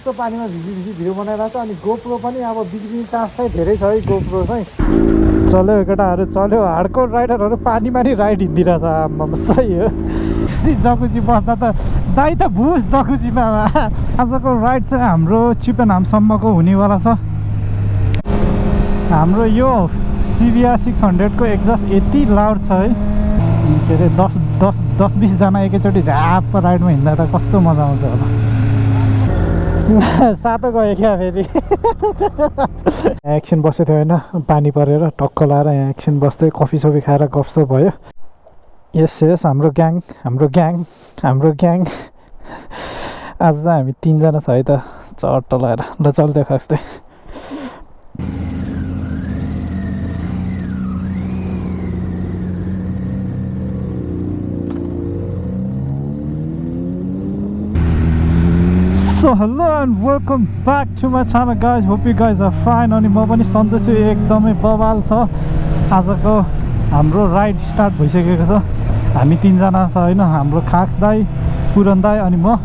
त्यो पानीमा भिजी भिडियो बनाइरहेको छ अनि गोप्रो पनि अब बिग्रिने चान्स चाहिँ धेरै छ है गोप्रो चाहिँ चल्यो केटाहरू चल्यो हार्डकोर राइडरहरू पानीमा नि राइड हिँडिरहेछ आम्मा सही हो जकुजी बस्दा त दाइ त भुस जकुजीमा आजको राइड चाहिँ हाम्रो चिपेनामसम्मको हुनेवाला छ हाम्रो यो CBR 600 को एक्जस्ट यति लाउड छ है के अरे 10-20 जना एकैचोटि झाप राइडमा हिँड्दा त कस्तो मजा आउँछ होला सातो गयो क्या फेरि एकछिन बसेको थियो होइन पानी परेर टक्क लाएर यहाँ एकछिन बस्दै कफी सफी खाएर गफसफ भयो यस हाम्रो ग्याङ आज चाहिँ हामी 3 जना छ है त चट्ट लगाएर ल चल देखा जस्तै So hello and welcome back to my channel guys. Hope you guys are fine. अनि म पनि सन्चै छु एकदमै बवाल छ आजको हाम्रो राइड स्टार्ट भइसकेको छ हामी 3 जना छ हैन हाम्रो खाक्स दाइ पुरन दाइ अनि म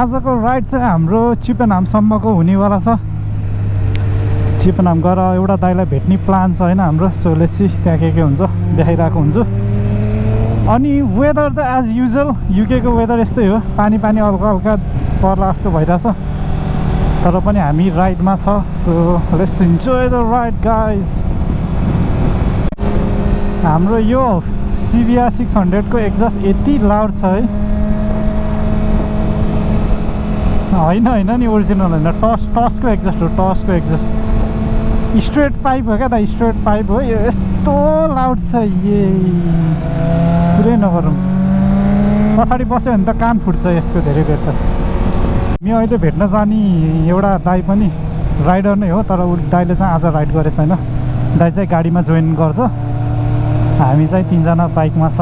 आजको राइड चाहिँ हाम्रो चिपेनामसम्मको हुनेवाला छ चिपेनाम गएर एउटा दाइलाई भेट्ने प्लान छ हैन हाम्रो सो लेट्स सी त्यहाँ के हुन्छ देखाइरहेको हुन्छु अनि वेदर त एज युजुअल युके को वेदर यस्तै हो पानी हल्का हल्का पर्ला जस्तो भइरहेछ तर पनि हामी राइडमा छ so let's enjoy the ride guys हाम्रो यो CBR 600 को एक्जस्ट यति लाउड छ है होइन नि ओरिजिनल होइन टसको एक्जस्ट हो टसको एक्जस्ट स्ट्रेट पाइप हो क्या त स्ट्रेट पाइप हो यो यस्तो लाउड छ पुरै नगरौँ पछाडि बस्यो भने त कान फुट्छ यसको धेरै बेर त मी अहिले भेट्न जाने एउटा दाइ पनि राइडर नै हो तर दाइले चाहिँ आज राइड गरेको छैन दाइ चाहिँ गाडीमा जोइन गर्छ हामी चाहिँ 3 जना बाइकमा छ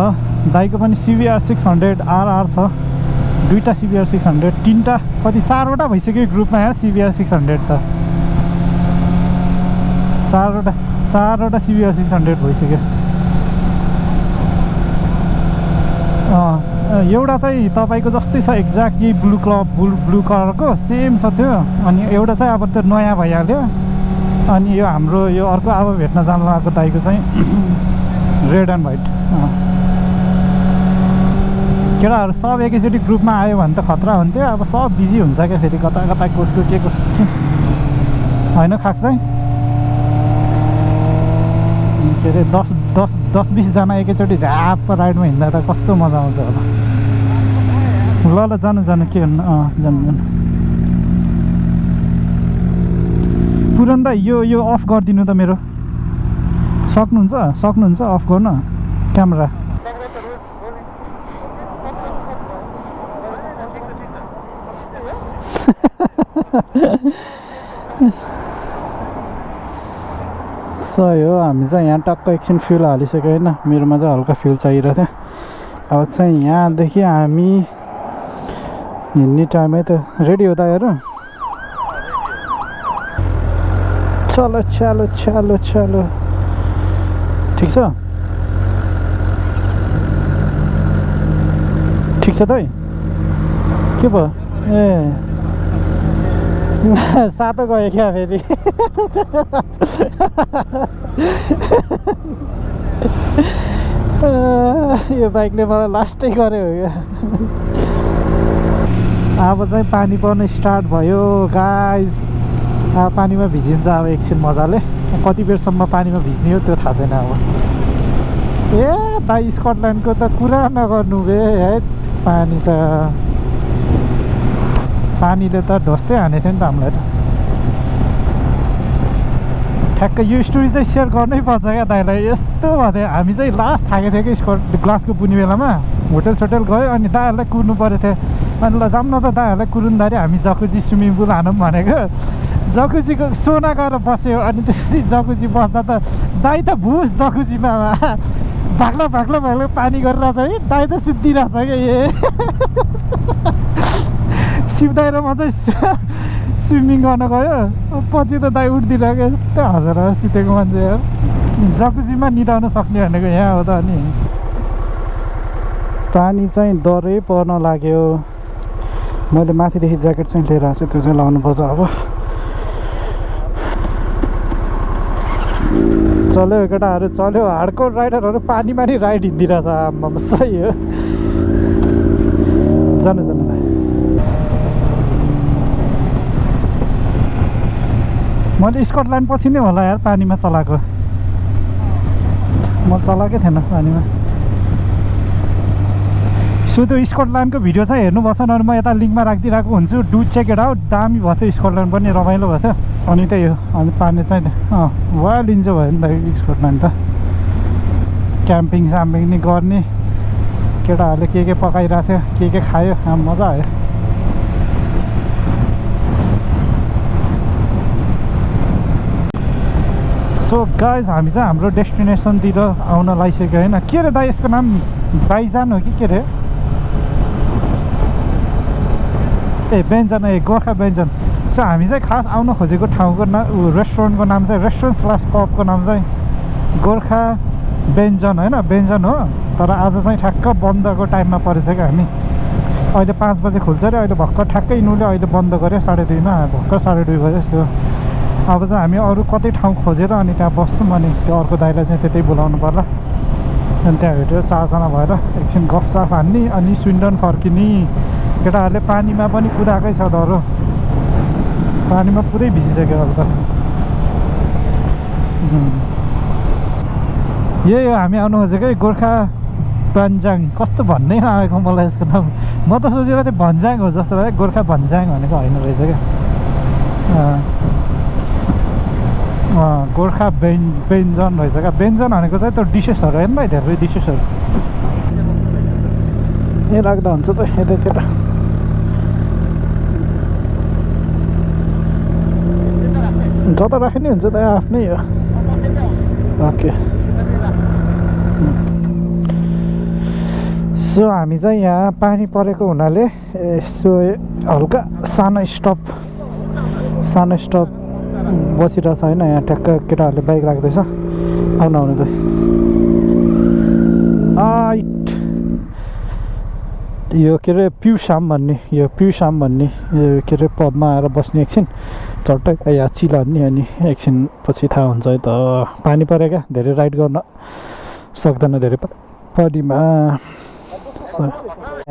दाइको पनि CBR 600 RR छ दुईटा CBR 600 तीनटा कति 4वटा भइसक्यो ग्रुपमा यार CBR 600 त 4वटा CBR 600 भइसक्यो एउटा चाहिँ तपाईको जस्तै छ एक्ज्याक्ट यही ब्लू कलरको सेम छ त्यो अनि एउटा चाहिँ अब त्यो नयाँ भइहाल्यो अनि यो हाम्रो यो अर्को अब भेट्न जान लागेको दाइको चाहिँ रेड एन्ड व्हाइट केटाहरू सब एकैचोटि ग्रुपमा आयो भने त खतरा हुन्थ्यो अब सब बिजी हुन्छ क्या फेरि कता कसको के होइन खास चाहिँ के अरे 10-20 जना एकैचोटि झाप राइडमा हिँड्दा त कस्तो मजा आउँछ होला ल जानु के भन्नु जानु पुरन दा यो अफ गरिदिनु त मेरो सक्नुहुन्छ अफ गर्न क्यामेरा सही हो हामी चाहिँ यहाँ टक्क एकछिन फ्युल हालिसक्यो होइन मेरोमा चाहिँ हल्का फ्युल चाहिरहेको थियो अब चाहिँ यहाँदेखि हामी हिँड्ने टाइमै त रेडी हो दाइहरू चलो ठिक छ दाइ के भयो ए सातो गयो क्या फेरि यो बाइकले मलाई लास्टै गर्यो हो क्या अब चाहिँ पानी पर्न स्टार्ट भयो गाइज अब पानीमा भिजिन्छ अब एकछिन मजाले कति बेरसम्म पानीमा भिज्ने हो त्यो थाहा छैन अब ए दाइ स्कटल्यान्डको त कुरा नगर्नु बे है पानीले त ढोस्दै हानेको थियो नि त हामीलाई त ठ्याक्क यो स्टोरी चाहिँ सेयर गर्नै पर्छ क्या दाइलाई यस्तो भयो थियो हामी चाहिँ लास्ट थाकेको थियो कि ग्लासको पुग्ने बेलामा होटेल गयो अनि दाइहरूलाई कुर्नु परेको थियो अनि ल जाऊँ न त दाइहरूलाई कुरुन्दाखेरि हामी जकुजी स्विमिङ पुल हानौँ भनेको जकुजीको सोना गएर बस्यो अनि त्यसपछि जकुजी बस्दा त दाइ त भुस जकुजीमा भाग्लो पानी गरिरहेछ है दाइ त सुत्दिरहेछ क्या सिप्दाएर म चाहिँ स्विमिङ गर्न गयो पछि त दाइ उठिदिरहेको यस्तो हँसेर सुतेको मान्छे हो जकुजीमा निदाउन सक्ने भनेको यहाँ हो त अनि पानी चाहिँ डरै पर्न लाग्यो मैले माथिदेखि ज्याकेट चाहिँ लिएर आएको छु त्यो चाहिँ लाउनुपर्छ अब चल्यो केटाहरू चल्यो हार्डकोर राइडरहरू पानीमा नि राइड हिँडिरहेछ आम्मामा सही हो जानु जानु मैले स्कटल्यान्ड पछि नै होला यार पानीमा चलाएको म चलाएकै थिएन पानीमा सो त्यो स्कटल्यान्डको भिडियो चाहिँ हेर्नुपर्छ अनि म यता लिङ्कमा राखिदिरहेको हुन्छु डु चेक इट आउट दामी भयो थियो स्कटल्यान्ड पनि रमाइलो भयो थियो अनि त्यही हो अनि पानी चाहिँ वाइल्ड इन्जोय भयो नि त स्कटल्यान्ड त क्याम्पिङ साम्पिङ नि गर्ने केटाहरूले के पकाइरहेको थियो के खायो मजा आयो सो गाइज हामी चाहिँ हाम्रो डेस्टिनेसनतिर आउन लागिसक्यो होइन के अरे दाइ यसको नाम बाइजान हो कि के अरे ए व्यञ्जन ए गोर्खा व्यञ्जन सो हामी चाहिँ खास आउन खोजेको ठाउँको रेस्टुरेन्टको नाम चाहिँ रेस्टुरेन्ट/पबको नाम चाहिँ गोर्खा व्यञ्जन होइन व्यञ्जन हो तर आज चाहिँ ठ्याक्क बन्दको टाइममा परेछ क्या हामी अहिले 5 बजे खुल्छ अरे अहिले भर्खर ठ्याक्कै यिनीहरूले अहिले बन्द गर्यो 2:30मा भर्खर 2:30 बजे सो अब चाहिँ हामी अरू कतै ठाउँ खोजेर अनि त्यहाँ बस्छौँ अनि त्यो अर्को दाइलाई चाहिँ त्यतै बोलाउनु पर्ला अनि त्यहाँ भेटेर 4जना भएर एकछिन गफसफ हान्ने अनि स्विन्डन फर्किने केटाहरूले पानीमा पनि कुदाएकै छ डरो पानीमा पुरै भिजिसक्यो अब त यही हो हामी आउनु खोजेकै गोर्खा भन्ज्याङ कस्तो भन्नै नआएको मलाई यसको नाम म त सोचेर त्यो भन्ज्याङ हो जस्तो भयो गोर्खा भन्ज्याङ भनेको होइन रहेछ क्या गोर्खा व्यञ्जन रहेछ क्या व्यञ्जन भनेको चाहिँ त्यो डिसेसहरू होइन त धेरै डिसेसहरू ए राख्दा हुन्छ त यतैतिर जता राखे नि हुन्छ त आफ्नै हो ओके सो हामी चाहिँ यहाँ पानी परेको हुनाले यसो हल्का सानो स्टप बसिरहेछ होइन यहाँ ट्याक्क केटाहरूले बाइक राख्दैछ आउनु त यो के अरे प्युसाम भन्ने यो के अरे पबमा आएर बस्ने एकछिन झट्टै या चिलाउने अनि एकछिन पछि थाहा हुन्छ है त पानी पऱ्यो क्या धेरै राइड गर्न सक्दैन धेरै पानीमा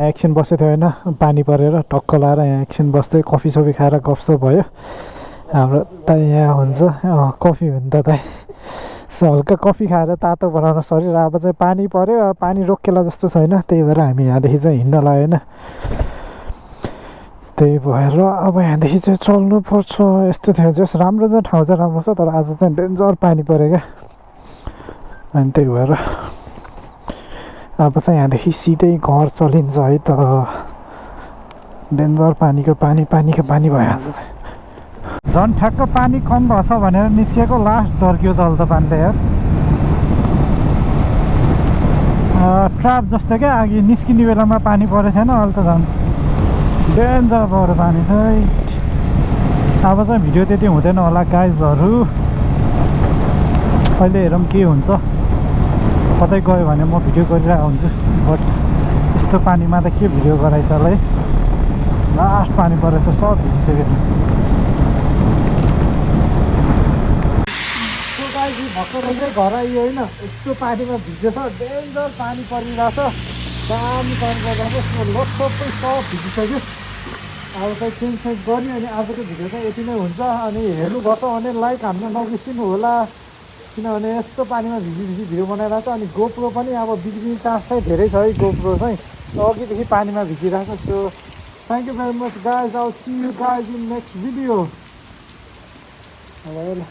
एकछिन बसेको थियो होइन पानी परेर टक्क लाएर यहाँ एकछिन बस्दै कफी सफी खाएर गफसफ भयो हाम्रो त यहाँ हुन्छ कफी हुन्छ त सो हल्का कफी खाएर तातो बनाउन शरीर अब चाहिँ पानी पऱ्यो पानी रोकेला जस्तो छैन त्यही भएर हामी यहाँदेखि चाहिँ हिँड्न लाग्यो होइन त्यही भएर अब यहाँदेखि चाहिँ चल्नुपर्छ यस्तो थियो जस राम्रो चाहिँ ठाउँ चाहिँ राम्रो छ तर आज चाहिँ डेन्जर पानी पऱ्यो क्या अनि त्यही भएर अब चाहिँ यहाँदेखि सिधै घर चलिन्छ है त डेन्जर पानीको पानी भयो आज चाहिँ झन् ठ्याक्क पानी कम भएको छ भनेर निस्किएको लास्ट डर्क्यो दल त पानीले यार ट्र्याप जस्तो क्या अघि निस्किने बेलामा पानी परेको थिएन अहिले त झन् डेन्जर पऱ्यो पानी खै अब चाहिँ भिडियो त्यति हुँदैन होला गाइजहरू अहिले हेरौँ के हुन्छ कतै गयो भने म भिडियो गरिरहेको हुन्छु बट यस्तो पानीमा त के भिडियो गराइन्छ होला है लास्ट पानी परेछ सब भिजिसक्यो भर्खर चाहिँ घर आइयो होइन यस्तो पानीमा भिजेछ डेन्जर पानी परिरहेछ दामी पानी परिरहेको लटसपै सब भिजिसक्यो अब चाहिँ चेन्ज गर्ने अनि आजको भिडियो चाहिँ यति नै हुन्छ अनि हेर्नुभएको छ भने लाइक हान्न नबिर्सिनु होला किनभने यस्तो पानीमा भिजी भिडियो बनाइरहेको छ अनि गोप्रो पनि अब बिग्रिने चान्स चाहिँ धेरै छ है गोप्रो चाहिँ अघिदेखि पानीमा भिजिरहेको so thank you very much guys आउ see you guys in next video अब